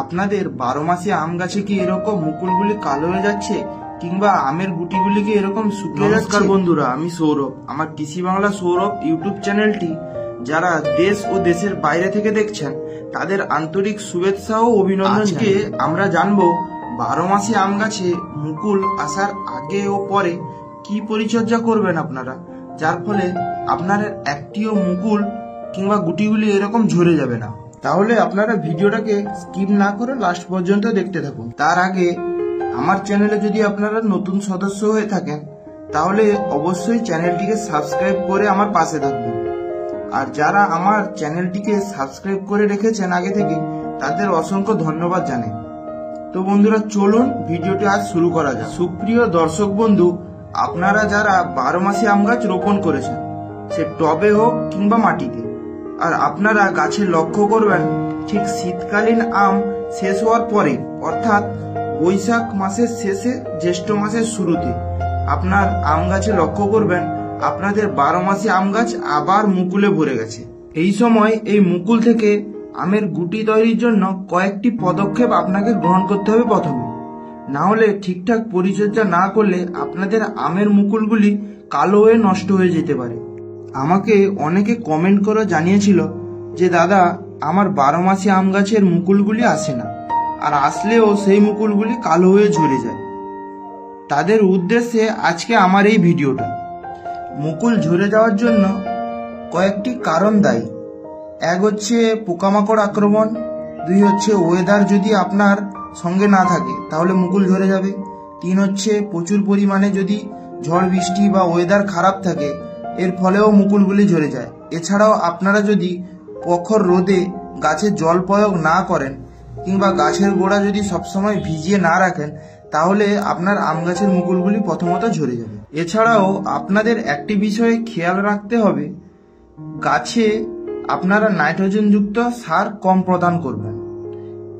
আপনাদের 12 মাসে আম গাছে কি এরকম মুকুলগুলি কালো হয়ে যাচ্ছে কিংবা আমের গুটিগুলি কি এরকম শুকিয়ে যাচ্ছে? নমস্কার বন্ধুরা, আমি সৌরভ। আমার কৃষি বাংলা সৌরভ ইউটিউব চ্যানেলটি যারা দেশ ও দেশের বাইরে থেকে দেখছেন তাদের আন্তরিক শুভেচ্ছা ও অভিনন্দন। আজকে আমরা জানবো 12 মাসে আম গাছে মুকুল আসার আগে ও পরে কি পরিচর্যা করবেন আপনারা, যার ফলে আপনার একটিও মুকুল কিংবা গুটিগুলি এরকম ঝরে যাবে না। তাহলে আপনারা ভিডিওটাকে স্কিপ না করে লাস্ট পর্যন্ত দেখতে থাকুন। তার আগে আমার চ্যানেলে যদি আপনারা নতুন সদস্য হয়ে থাকেন তাহলে অবশ্যই চ্যানেলটিকে সাবস্ক্রাইব করে আমার পাশে থাকবেন। আর যারা আমার চ্যানেলটিকে সাবস্ক্রাইব করে রেখেছেন আগে থেকে তাদের অসংখ্য ধন্যবাদ জানাই। তো বন্ধুরা, চলুন ভিডিওটি আজ শুরু করা যাক। সুপ্রিয় দর্শক বন্ধু, আপনারা যারা 12 মাসে আম গাছ রোপণ করেছেন, সে টবে হোক কিংবা মাটিতে, আর আপনারা গাছে লক্ষ্য করবেন ঠিক শীতকালীন আম শেষ হওয়ার পরে, অর্থাৎ বৈশাখ মাসের শেষে জ্যৈষ্ঠ মাসের শুরুতে আপনার আম গাছে লক্ষ্য করবেন আপনাদের 12 মাসে আম গাছ আবার মুকুলে ভরে গেছে। এই সময় এই মুকুল থেকে আমের গুটি তৈরির জন্য কয়েকটি পদক্ষেপ আপনাকে গ্রহণ করতে হবে প্রথমে, না হলে ঠিকঠাক পরিচর্যা না করলে আপনাদের আমের মুকুলগুলি কালো হয়ে নষ্ট হয়ে যেতে পারে। আমাকে অনেকে কমেন্ট করে জানিয়েছিল যে দাদা, আমার 12 মাসে আম গাছের মুকুলগুলি আসে না, আর আসলেও সেই মুকুলগুলি কালো হয়ে ঝরে যায়। তাদের উদ্দেশ্যে আজকে আমার এই ভিডিওটা। মুকুল ঝরে যাওয়ার জন্য কয়েকটি কারণ দায়ী। এক হচ্ছে পোকামাকড় আক্রমণ, 2 হচ্ছে ওয়েদার যদি আপনার সঙ্গে না থাকে তাহলে মুকুল ঝরে যাবে, 3 হচ্ছে প্রচুর পরিমাণে যদি ঝড় বৃষ্টি বা ওয়েদার খারাপ থাকে এর ফলেও মুকুলগুলি ঝরে যায়। এছাড়াও আপনারা যদি প্রখর রোদে গাছে জল প্রয়োগ না করেন কিংবা গাছের গোড়া যদি সবসময় ভিজিয়ে না রাখেন তাহলে আপনার আম গাছের মুকুলগুলি প্রথমত ঝরে যাবে। এছাড়াও আপনাদের একটি বিষয়ে খেয়াল রাখতে হবে, গাছে আপনারা নাইট্রোজেনযুক্ত সার কম প্রদান করবেন।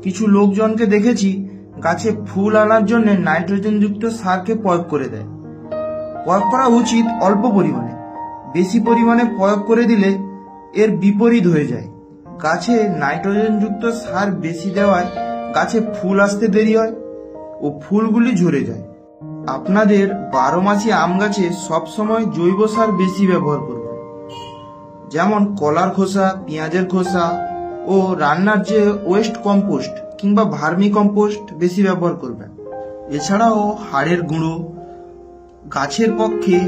কিছু লোকজনকে দেখেছি গাছে ফুল আনার জন্য নাইট্রোজেনযুক্ত সারকে প্রয়োগ করে দেয়। প্রয়োগ করা উচিত অল্প পরিমাণে, বেশি পরিমাণে প্রয়োগ করে দিলে এর বিপরীত হয়ে যায়। গাছে নাইট্রোজেনযুক্ত সার বেশি দেওয়ায় গাছে ফুল আসতে দেরি হয় ও ফুলগুলি ঝরে যায়। আপনাদের 12 মাসে আম গাছে সবসময় জৈব সার বেশি ব্যবহার করবেন, যেমন কলার খোসা, পেঁয়াজের খোসা ও রান্নার যে ওয়েস্ট কম্পোস্ট কিংবা ভার্মি কম্পোস্ট বেশি ব্যবহার করবেন। এছাড়াও হাড়ের গুঁড়ো। গাছের পক্ষে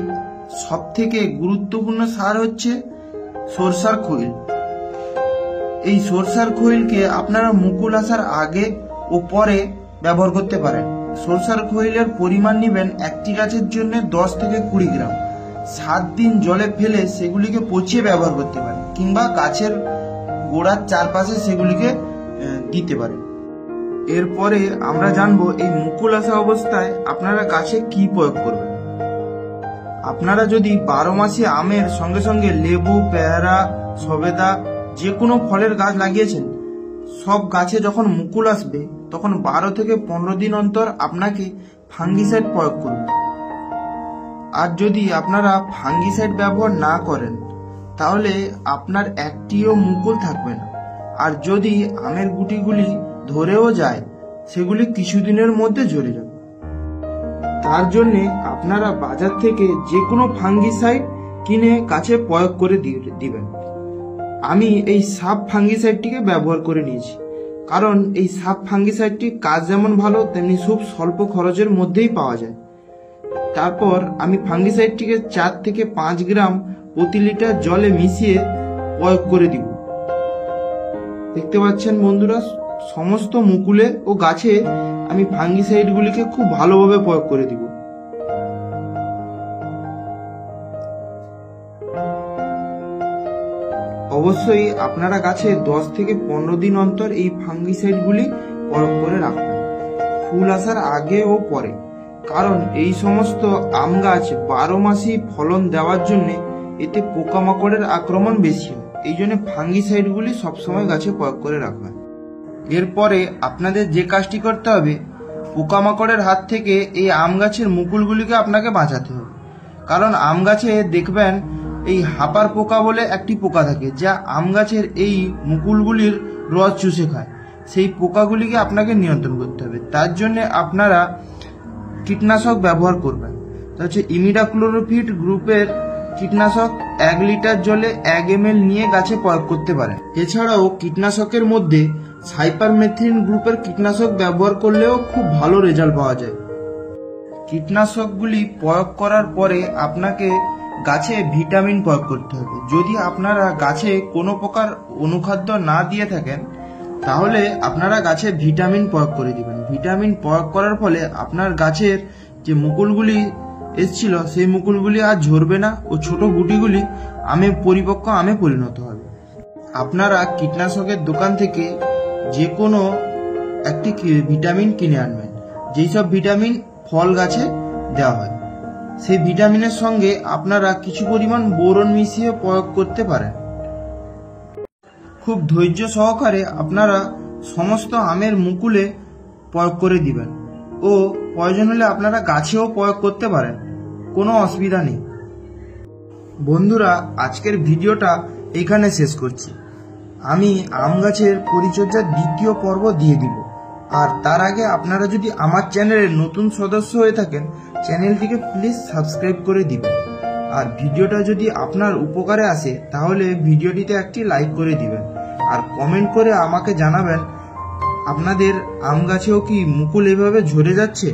সবথেকে গুরুত্বপূর্ণ সার হচ্ছে সরষার খৈল। এই সরষার খৈলকে আপনারা মুকুল আসার আগে ও পরে ব্যবহার করতে পারেন। সরষার খৈলের পরিমাণ নেবেন একটি গাছের জন্য 10 থেকে 20 গ্রাম। 7 দিন জলে ফেলে সেগুলিকে পচিয়ে ব্যবহার করতে পারেন কিংবা গাছের গোড়ার চারপাশে সেগুলিকে দিতে পারেন। এরপরে আমরা জানবো এই মুকুল আসা অবস্থায় আপনারা গাছে কি প্রয়োগ করবেন। আপনারা যদি 12 মাসে আমের সঙ্গে সঙ্গে লেবু, পেয়ারা, সবেদা যে কোনো ফলের গাছ লাগিয়েছেন, সব গাছে যখন মুকুল আসবে তখন 12 থেকে 15 দিন অন্তর আপনাকে ফাঙ্গিসাইড প্রয়োগ করবেন। আর যদি আপনারা ফাঙ্গিসাইড ব্যবহার না করেন তাহলে আপনার একটিও মুকুল থাকবে না। আর যদি আমের গুটিগুলি ধরেও যায় সেগুলি কিছুদিনের মধ্যে ঝরে যাবে। তার জন্যে আপনারা বাজার থেকে যে কোনো ফাঙ্গিসাইড কিনে গাছে প্রয়োগ করে দিবেন। আমি এই সাপ ফাঙ্গিসাইডটিকে ব্যবহার করে নিয়েছি, কারণ এই সাপ ফাঙ্গিসাইডটি কাজ যেমন ভালো তেমনি খুব স্বল্প খরচের মধ্যেই পাওয়া যায়। তারপর আমি ফাঙ্গিসাইডটিকে 4 থেকে 5 গ্রাম প্রতি লিটার জলে মিশিয়ে প্রয়োগ করে দিব। দেখতে পাচ্ছেন বন্ধুরা, সমস্ত মুকুলে ও গাছে আমি ফাঙ্গিসাইডগুলিকে খুব ভালোভাবে প্রয়োগ করে দিব। অবশ্যই আপনারা গাছে 10 থেকে 15 দিন অন্তর এই ফাঙ্গিসাইডগুলি প্রয়োগ করে রাখবেন, ফুল আসার আগে ও পরে। কারণ এই সমস্ত আম গাছ 12 মাসই ফলন দেওয়ার জন্য এতে পোকামাকড়ের আক্রমণ বেশি হয়, এই জন্য ফাঙ্গিসাইডগুলি সবসময় গাছে প্রয়োগ করে রাখবেন। এরপরে আপনাদের যে কাজটি করতে হবে, পোকামাকড়ের হাত থেকে এই আম গাছের মুকুলগুলিকে আপনাকে বাঁচাতে হবে। কারণ আম গাছে দেখবেন এই হাঁপার পোকা বলে একটি পোকা থাকে, যা আম গাছের এই মুকুলগুলির রস চুষে খায়। সেই পোকাগুলিকে আপনাকে নিয়ন্ত্রণ করতে হবে। তার জন্য আপনারা কীটনাশক ব্যবহার করবেন। তা হচ্ছে ইমিডাক্লোরোপিড গ্রুপের কীটনাশক 1 লিটার জলে 1 ml নিয়ে গাছে প্রয়োগ করতে পারেন। এছাড়াও কীটনাশকের মধ্যে সাইপারমেথ্রিন গ্রুপের কীটনাশক ব্যবহার করলেও খুব ভালো রেজাল্ট পাওয়া যায়। কীটনাশকগুলি প্রয়োগ করার পরে আপনাকে গাছে ভিটামিন প্রয়োগ করতে হবে। যদি আপনারা গাছে কোনো প্রকার অনুখাদ্য না দিয়ে থাকেন তাহলে আপনারা গাছে ভিটামিন প্রয়োগ করে দিবেন। ভিটামিন প্রয়োগ করার ফলে আপনার গাছের যে মুকুলগুলি এসেছিল সেই মুকুলগুলি আর ঝরবে না ও ছোট গুটিগুলি পরিপক্ক আমে পরিণত হবে। আপনারা কীটনাশকের দোকান থেকে যে কোনো একটি ভিটামিন কিনে আনবেন, যেই সব ভিটামিন ফল গাছে দেওয়া হয়। সেই ভিটামিনের সঙ্গে আপনারা কিছু পরিমাণ বোরন মিশিয়ে প্রয়োগ করতে পারেন। খুব ধৈর্য সহকারে আপনারা সমস্ত আমের মুকুলে প্রয়োগ করে দিবেন ও প্রয়োজন হলে আপনারা গাছেও প্রয়োগ করতে পারেন, কোনো অসুবিধা নেই। বন্ধুরা, আজকের ভিডিওটা এখানে শেষ করছি। আমি আম গাছের পরিচর্যার দ্বিতীয় পর্ব দিয়ে দিব। আর তার আগে আপনারা যদি আমার চ্যানেলের নতুন সদস্য হয়ে থাকেন, চ্যানেলটিকে প্লিজ সাবস্ক্রাইব করে দিবেন। আর ভিডিওটা যদি আপনার উপকারে আসে তাহলে ভিডিওটিতে একটি লাইক করে দিবেন আর কমেন্ট করে আমাকে জানাবেন আপনাদের আম গাছেও কি মুকুল এভাবে ঝরে যাচ্ছে।